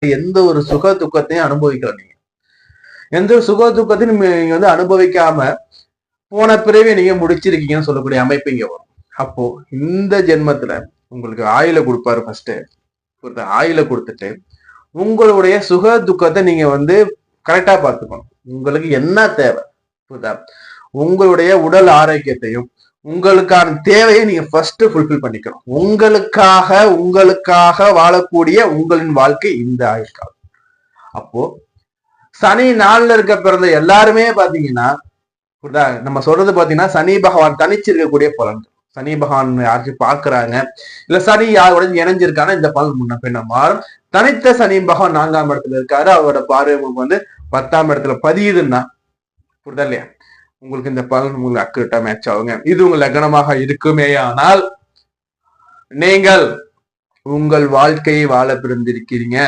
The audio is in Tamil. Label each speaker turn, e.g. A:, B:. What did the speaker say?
A: எந்த ஒரு சுக துக்கத்தையும் அனுபவிக்கல. நீங்க எந்த ஒரு சுக துக்கத்தையும் நீங்க அனுபவிக்காம போன பிறவி நீங்க முடிச்சிருக்கீங்கன்னு சொல்லக்கூடிய அமைப்பு இங்க வரும். அப்போ இந்த ஜென்மத்துல உங்களுக்கு ஆயுள கொடுப்பாரு. ஃபர்ஸ்ட் ஆயுள கொடுத்துட்டு உங்களுடைய சுக துக்கத்தை நீங்க கரெக்டா பார்த்துக்கணும். உங்களுக்கு என்ன தேவை, புரியுதா? உங்களுடைய உடல் ஆரோக்கியத்தையும் உங்களுக்கான தேவையை நீங்க ஃபர்ஸ்ட் ஃபுல்ஃபில் பண்ணிக்கணும். உங்களுக்காக வாழக்கூடிய உங்களின் வாழ்க்கை இந்த ஆயுட்காலம். அப்போ சனி நாள்ல இருக்க பிறந்த எல்லாருமே பாத்தீங்கன்னா, புரியுதா, நம்ம சொல்றது பாத்தீங்கன்னா சனி பகவான் தனிச்சிருக்கக்கூடிய பலன்கள். சனி பகவான் யாராச்சும் பாக்குறாங்க, இல்ல சனி யாரோட இணைஞ்சிருக்கானா இந்த பலன் முன்ன பின்ன மாறும். தனித்த சனி பகவான் 4ஆம் இடத்துல இருக்காரு. அவரோட பார்வை உங்களுக்கு 10ஆம் இடத்துல பதியுதுன்னா, புரியுதா இல்லையா, உங்களுக்கு இந்த பலன் உங்களுக்கு அக்குரேட்டா மேட்ச் ஆகுங்க. இது உங்கள் லக்னமாக இருக்குமேயானால் நீங்கள் உங்கள் வாழ்க்கையை வாழ பிறந்திருக்கிறீங்க.